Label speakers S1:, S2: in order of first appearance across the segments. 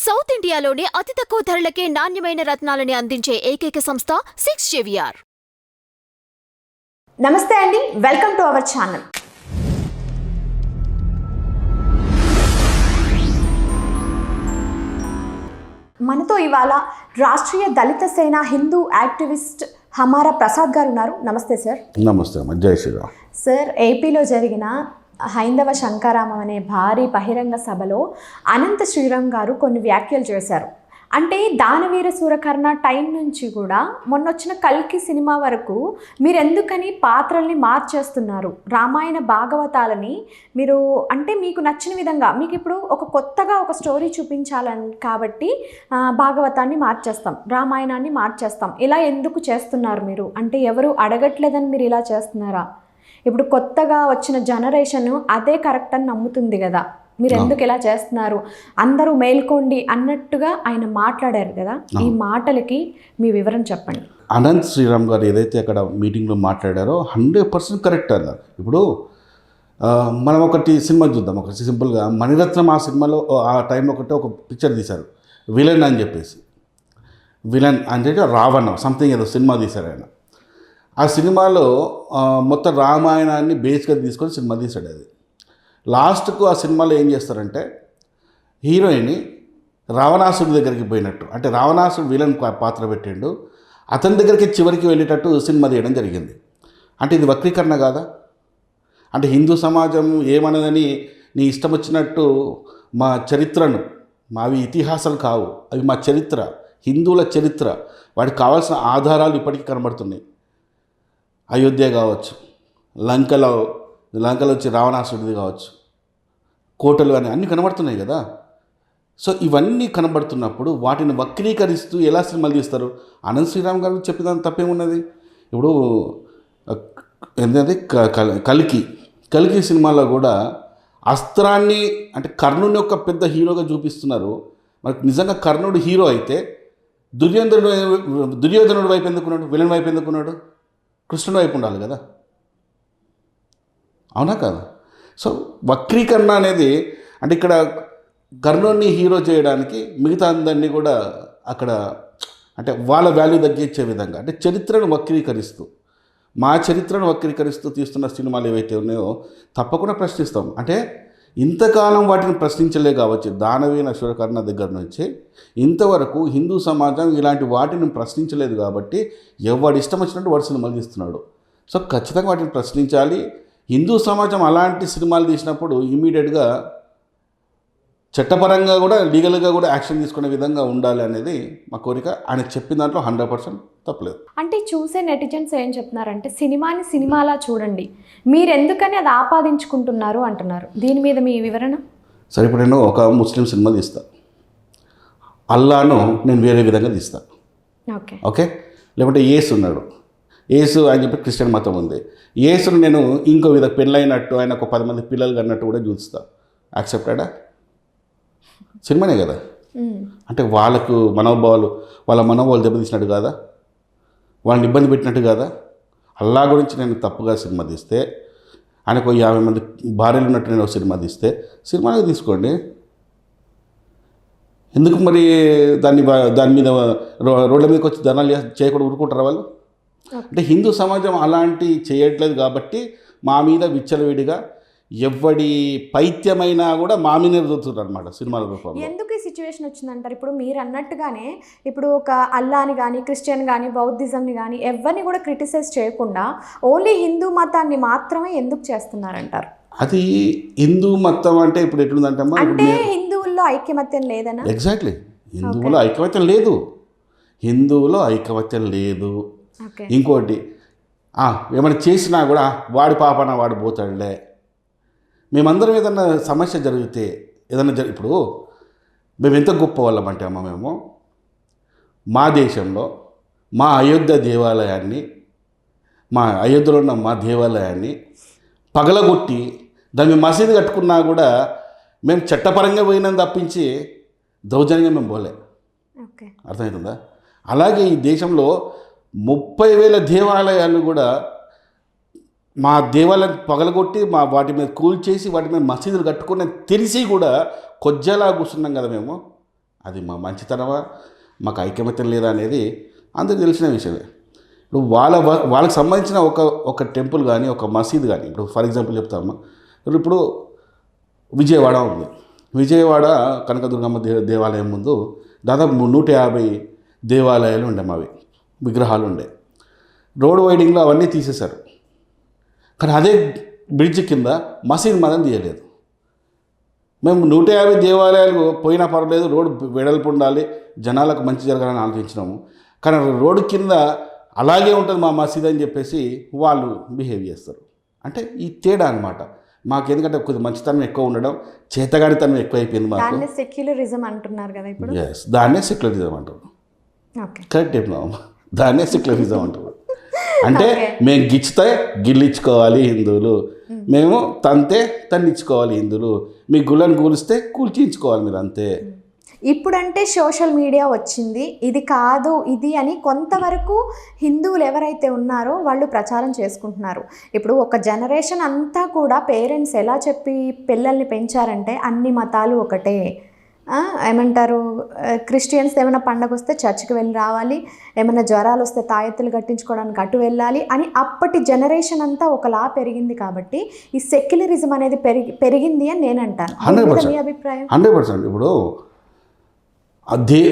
S1: South ఇండియాలోనే అతి తక్కువ ధరలకే నాణ్యమైన రత్నాలని అందించే ఏకైక సంస్థ 6JVR.
S2: నమస్తే అండి, వెల్కమ్ టు అవర్ ఛానల్. మనతో ఇవాళ రాష్ట్రీయ దళిత సేన హిందూ యాక్టివిస్ట్ హమారా ప్రసాద్ గారు ఉన్నారు. నమస్తే సార్.
S3: నమస్తే, జై శ్రీరామ్.
S2: సార్, ఏపీలో జరిగిన హైందవ శంకరామం అనే భారీ బహిరంగ సభలో అనంత శ్రీరామ్ గారు కొన్ని వ్యాఖ్యలు చేశారు. అంటే దానవీర సూరకర్ణ టైం నుంచి కూడా మొన్నొచ్చిన కల్కి సినిమా వరకు మీరు ఎందుకని పాత్రల్ని మార్చేస్తున్నారు? రామాయణ భాగవతాలని మీరు అంటే మీకు నచ్చిన విధంగా, మీకు ఇప్పుడు ఒక కొత్తగా ఒక స్టోరీ చూపించాలని కాబట్టి భాగవతాన్ని మార్చేస్తాం, రామాయణాన్ని మార్చేస్తాం, ఇలా ఎందుకు చేస్తున్నారు మీరు? అంటే ఎవరు అడగట్లేదని మీరు ఇలా చేస్తున్నారా? ఇప్పుడు కొత్తగా వచ్చిన జనరేషన్ అదే కరెక్ట్ అని నమ్ముతుంది కదా, మీరు ఎందుకు ఇలా చేస్తున్నారు? అందరూ మేల్కోండి అన్నట్టుగా ఆయన మాట్లాడారు కదా, ఈ మాటలకి మీ వివరం చెప్పండి.
S3: అనంత్ శ్రీరామ్ గారు ఏదైతే అక్కడ మీటింగ్లో మాట్లాడారో 100% కరెక్ట్ అన్నారు. ఇప్పుడు మనం ఒకటి సినిమా చూద్దాం, ఒక సింపుల్గా మణిరత్నం ఆ సినిమాలో ఆ టైంలో ఒక పిక్చర్ తీశారు, విలన్ అని చెప్పేసి. విలన్ అంటే రావణ సంథింగ్ ఏదో సినిమా తీశారు ఆయన. ఆ సినిమాలో మొత్తం రామాయణాన్ని బేస్గా తీసుకొని సినిమా తీశాడు. అది లాస్ట్కు ఆ సినిమాలో ఏం చేస్తారంటే హీరోయిన్ రావణాసుడి దగ్గరికి పోయినట్టు, అంటే రావణాసుడు విలన్ పాత్ర పెట్టిండు, అతని దగ్గరికి చివరికి వెళ్ళేటట్టు సినిమా తీయడం జరిగింది. అంటే ఇది వక్రీకరణ కాదా? అంటే హిందూ సమాజం ఏమన్నదని నీ ఇష్టం వచ్చినట్టు మా చరిత్రను, మావి ఇతిహాసాలు కావు, అవి మా చరిత్ర, హిందువుల చరిత్ర, వాటికి కావాల్సిన ఆధారాలు ఇప్పటికీ కనబడుతున్నాయి. అయోధ్య కావచ్చు, లంకలో వచ్చి రావణాసుడిది కావచ్చు, కోటలు అని అన్నీ కనబడుతున్నాయి కదా. సో ఇవన్నీ కనబడుతున్నప్పుడు వాటిని వక్రీకరిస్తూ ఎలా సినిమాలు తీస్తారు? అనంత్ శ్రీరామ్ గారు చెప్పేదాన్ని తప్పేమున్నది? ఇప్పుడు ఏంటంటే కల్కి సినిమాలో కూడా అస్త్రాన్ని, అంటే కర్ణుని యొక్క పెద్ద హీరోగా చూపిస్తున్నారు. మనకు నిజంగా కర్ణుడు హీరో అయితే దుర్యోధనుడు వైపు ఎందుకున్నాడు? విలన్ వైపు ఎందుకున్నాడు? కృష్ణుడు వైపు ఉండాలి కదా, అవునా కాదా? సో వక్రీకరణ అనేది అంటే ఇక్కడ కర్ణుడిని హీరో చేయడానికి మిగతా అందరినీ కూడా అక్కడ అంటే వాళ్ళ వాల్యూ తగ్గించే విధంగా, అంటే చరిత్రను వక్రీకరిస్తూ, మా చరిత్రను వక్రీకరిస్తూ తీస్తున్న సినిమాలు ఏవైతే ఉన్నాయో తప్పకుండా ప్రశ్నిస్తాం. అంటే ఇంతకాలం వాటిని ప్రశ్నించలే కావచ్చు, దానవీర సూరకర్ణ దగ్గర నుంచి ఇంతవరకు హిందూ సమాజం ఇలాంటి వాటిని ప్రశ్నించలేదు కాబట్టి ఎవడు ఇష్టం వచ్చినట్టు వాడు సినిమాలు తీస్తున్నాడు. సో ఖచ్చితంగా వాటిని ప్రశ్నించాలి. హిందూ సమాజం అలాంటి సినిమాలు తీసినప్పుడు ఇమీడియట్గా చట్టపరంగా కూడా లీగల్గా కూడా యాక్షన్ తీసుకునే విధంగా ఉండాలి అనేది మా కోరిక. ఆయన చెప్పిన దాంట్లో 100% తప్పలేదు.
S2: అంటే చూసే నెటిజన్స్ ఏం చెప్తున్నారంటే సినిమాని సినిమాలా చూడండి, మీరు ఎందుకని అది ఆపాదించుకుంటున్నారు అంటున్నారు. దీని మీద మీ వివరణ?
S3: సరే, ఇప్పుడు నేను ఒక ముస్లిం సినిమా తీస్తా, అల్లాను నేను వేరే విధంగా తీస్తా, ఓకే. లేకుంటే యేసు ఉన్నాడు, యేసు అని చెప్పి క్రిస్టియన్ మతం ఉంది, యేసును నేను ఇంకో విధంగా పెళ్ళైనట్టు ఆయన ఒక 10 మంది పిల్లలు కన్నట్టు కూడా చూస్తా, యాక్సెప్టెడా? సినిమానే కదా. అంటే వాళ్ళ మనోభావాలు దెబ్బతీసినట్టు కాదా, వాళ్ళని ఇబ్బంది పెట్టినట్టు కాదా? అల్లా గురించి నేను తప్పుగా సినిమా తీస్తే, ఆయనకు 50 మంది భార్యలు ఉన్నట్టు నేను ఒక సినిమా తీస్తే సినిమానే తీసుకోండి. ఎందుకు మరి దాని మీద రోడ్ల మీదకి వచ్చి ధర్నాలు చేయకుండా ఊరుకుంటారా వాళ్ళు? అంటే హిందూ సమాజం అలాంటి చేయట్లేదు కాబట్టి మా మీద విచ్చలవిడిగా ఎవడి పైత్యమైనా కూడా మా మీద ఎదుగుతున్నారు అనమాట సినిమాల రూపంలో.
S2: ఎందుకు ఈ సిచ్యువేషన్ వచ్చిందంటారు? ఇప్పుడు మీరు అన్నట్టుగానే ఇప్పుడు ఒక అల్లాని కానీ, క్రిస్టియన్ కానీ, బౌద్ధిజంని కానీ ఎవరిని కూడా క్రిటిసైజ్ చేయకుండా ఓన్లీ హిందూ మతాన్ని మాత్రమే ఎందుకు చేస్తున్నారంటారు?
S3: అది హిందూ మతం అంటే ఇప్పుడు ఎట్లుందంటే
S2: అంటే హిందువుల్లో ఐక్యమత్యం లేదనా?
S3: ఎగ్జాక్ట్లీ, హిందువులో ఐకమత్యం లేదు, హిందువులో ఐకమత్యం లేదు. ఇంకోటి ఏమైనా చేసినా కూడా వాడి పాపన వాడు పోతాడులే. మేమందరం ఏదన్నా సమస్య జరిగితే ఇప్పుడు మేము ఎంత గొప్ప వాళ్ళం అంటే మేము మా దేశంలో మా అయోధ్య దేవాలయాన్ని, మా అయోధ్యలో ఉన్న మా దేవాలయాన్ని పగలగొట్టి దాన్ని మసీదు కట్టుకున్నా కూడా మేము చట్టపరంగా పోయినా తప్పించి దౌర్జన్యంగా మేము పోలే. అర్థమవుతుందా? అలాగే ఈ దేశంలో 30,000 దేవాలయాలు కూడా మా దేవాలయాన్ని పగలగొట్టి వాటి మీద కూల్చేసి వాటి మీద మసీదులు కట్టుకుని తెలిసి కూడా కొజ్జలా కూర్చున్నాం కదా మేము. అది మా మంచితనమా, మాకు ఐకమత్యం లేదా అనేది అందరికీ తెలిసిన విషయమే. ఇప్పుడు వాళ్ళకి సంబంధించిన ఒక టెంపుల్ కానీ ఒక మసీద్ కానీ, ఇప్పుడు ఫర్ ఎగ్జాంపుల్ చెప్తామా, ఇప్పుడు విజయవాడ ఉంది. విజయవాడ కనకదుర్గమ్మ దేవాలయం ముందు దాదాపు 150 దేవాలయాలు ఉండే, మావి విగ్రహాలు ఉండే. రోడ్ వైడింగ్లో అవన్నీ తీసేశారు. కానీ అదే బ్రిడ్జ్ కింద మసీద్ మాత్రం తీయలేదు. మేము 150 దేవాలయాలు పోయినా పర్వాలేదు, రోడ్డు వెడల్పు ఉండాలి, జనాలకు మంచి జరగాలని ఆలోచించినాము. కానీ రోడ్డు కింద అలాగే ఉంటుంది మా మసీద్ అని చెప్పేసి వాళ్ళు బిహేవ్ చేస్తారు. అంటే ఈ తేడా అనమాట మాకు. ఎందుకంటే కొద్దిగా మంచితనం ఎక్కువ ఉండడం, చేతగాడితనం ఎక్కువ అయిపోయింది మాకు.
S2: దాన్ని సెక్యులరిజం అంటున్నారు కదా ఇప్పుడు.
S3: ఎస్, దాన్నే సెక్యులరిజం అంటారు.
S2: ఓకే,
S3: కరెక్ట్ చెప్పినాము, దాన్నే సెక్యులరిజం అంటారు. అంటే మేము గిచ్చితే గిల్లించుకోవాలి హిందువులు, మేము తంతే తన్నించుకోవాలి హిందువులు, మీ గుళ్ళని కూలిస్తే కూల్చించుకోవాలి మీరు, అంతే.
S2: ఇప్పుడంటే సోషల్ మీడియా వచ్చింది, ఇది కాదు ఇది అని కొంతవరకు హిందువులు ఎవరైతే ఉన్నారో వాళ్ళు ప్రచారం చేసుకుంటున్నారు. ఇప్పుడు ఒక జనరేషన్ అంతా కూడా పేరెంట్స్ ఎలా చెప్పి పిల్లల్ని పెంచారంటే అన్ని మతాలు ఒకటే, ఏమంటారు, క్రిస్టియన్స్ ఏమైనా పండగ వస్తే చర్చికి వెళ్ళి రావాలి, ఏమైనా జ్వరాలు వస్తే తాయెత్తులు కట్టించుకోవడానికి అటు వెళ్ళాలి అని అప్పటి జనరేషన్ అంతా ఒకలా పెరిగింది. కాబట్టి ఈ సెక్యులరిజం అనేది పెరిగింది అని నేను అంటాను.
S3: 100%.
S2: మీ అభిప్రాయం?
S3: 100%. ఇప్పుడు అదే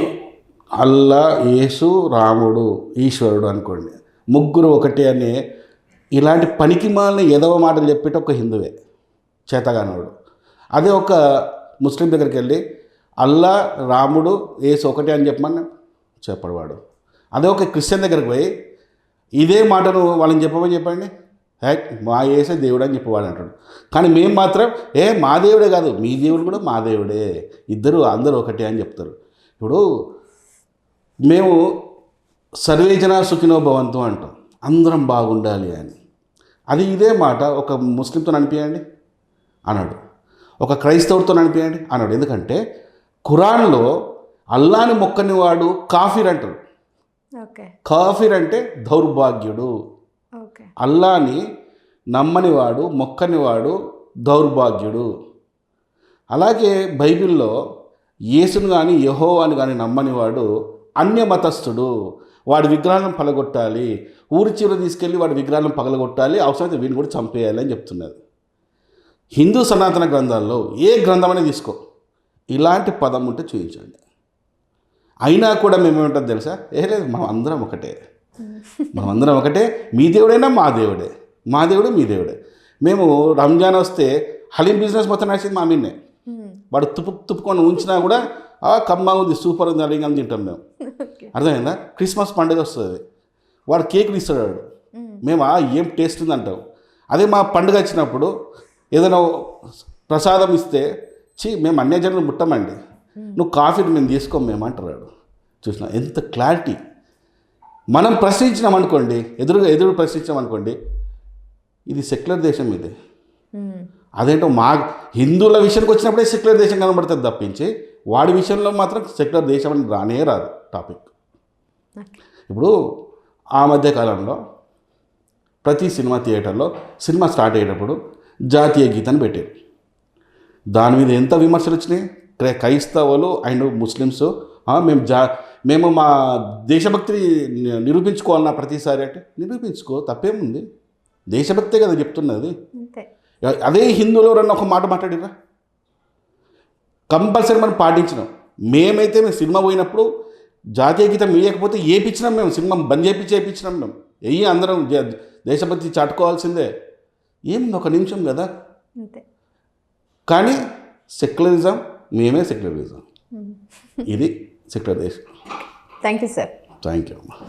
S3: అల్లా, యేసు, రాముడు, ఈశ్వరుడు అనుకోండి, ముగ్గురు ఒకటే అనే ఇలాంటి పనికి మాలిన ఎదవ మాటలు చెప్పేట ఒక హిందువే చేతగానోడు. అదే ఒక ముస్లిం దగ్గరికి వెళ్ళి అల్లా, రాముడు, యేసు ఒకటే అని చెప్పమని చెప్పడవాడు. అదే ఒక క్రిస్టియన్ దగ్గరికి పోయి ఇదే మాటను వాళ్ళని చెప్పండి, మా యేసే దేవుడు అని చెప్పేవాడు అంటాడు. కానీ మేము మాత్రం మా దేవుడే కాదు, మీ దేవుడు కూడా మా దేవుడే, అందరూ ఒకటే అని చెప్తారు. ఇప్పుడు మేము సర్వేజన సుఖినో భవంతు అంటాం, అందరం బాగుండాలి అని. అది ఇదే మాట ఒక ముస్లింతో అనిపించండి అన్నాడు, ఒక క్రైస్తవుడితో అనిపించండి అన్నాడు. ఎందుకంటే ఖురాన్లో అల్లాని మొక్కని వాడు కాఫిర్ అంటారు. కాఫిర్ అంటే దౌర్భాగ్యుడు. అల్లాని నమ్మనివాడు, మొక్కనివాడు దౌర్భాగ్యుడు. అలాగే బైబిల్లో యేసును కానీ యెహోవాను కానీ నమ్మనివాడు అన్యమతస్థుడు, వాడి విగ్రహాలను పగలగొట్టాలి, ఊరి చివర తీసుకెళ్ళి వాడి విగ్రహాలను పగలగొట్టాలి, అవసరమైతే వీడిని కూడా చంపేయాలి అని చెప్తున్నది. హిందూ సనాతన గ్రంథాల్లో ఏ గ్రంథమనే తీసుకో, ఇలాంటి పదం ఉంటే చూపించండి. అయినా కూడా మేమేమంటుంది తెలుసా, లేదు మనం అందరం ఒకటే, మీ దేవుడైనా మా దేవుడే, మా దేవుడు మీ దేవుడే. మేము రంజాన్ వస్తే హలీం బిజినెస్ మొత్తం నడిచింది మా మీన్నే. వాడు తుప్పుకొని ఉంచినా కూడా కమ్మ ఉంది, సూపర్ ఉంది, హలీం అని తింటాం మేము. అర్థమైందా? క్రిస్మస్ పండుగ వస్తుంది, వాడు కేకులు ఇస్తాడు, వాడు మేము ఏం టేస్ట్ ఉంది అంటాం. అదే మా పండుగ వచ్చినప్పుడు ఏదైనా ప్రసాదం ఇస్తే మేము అన్య జనులు ముట్టమండి, నువ్వు కాఫీని మేము తీసుకోం మేము అంటారు. చూసినా ఎంత క్లారిటీ. మనం ప్రశ్నించినామనుకోండి, ఎదురు ప్రశ్నించామనుకోండి, ఇది సెక్యులర్ దేశం ఇది. అదేంటో మా హిందువుల విషయానికి వచ్చినప్పుడే సెక్యులర్ దేశం కనబడుతుంది తప్పించి వాడి విషయంలో మాత్రం సెక్యులర్ దేశం అని రాదు టాపిక్. ఇప్పుడు ఆ మధ్యకాలంలో ప్రతి సినిమా థియేటర్లో సినిమా స్టార్ట్ అయ్యేటప్పుడు జాతీయ గీతాన్ని పెట్టారు. దాని మీద ఎంత విమర్శలు వచ్చినాయి. క్రైస్తవులు అండ్ ముస్లిమ్స్ మేము మా దేశభక్తిని నిరూపించుకోవాలన్నా ప్రతిసారి అంటే నిరూపించుకో, తప్పేముంది, దేశభక్తే కదా చెప్తున్నది. అదే హిందువులు ఎవరన్నా ఒక మాట మాట్లాడిరా, కంపల్సరీ మనం పాటించినాం. మేము సినిమా పోయినప్పుడు జాతీయ గీతం వేయకపోతే ఏపించినాం, మేము సినిమా బంద్ చేయించినాం. మేము అందరం దేశభక్తి చాటుకోవాల్సిందే. ఏం ఒక నిమిషం కదా. కానీ సెక్యులరిజం, మేమే సెక్యులరిజం. ఇది సెక్యులర్ దేశం.
S2: Thank you sir.
S3: Thank you.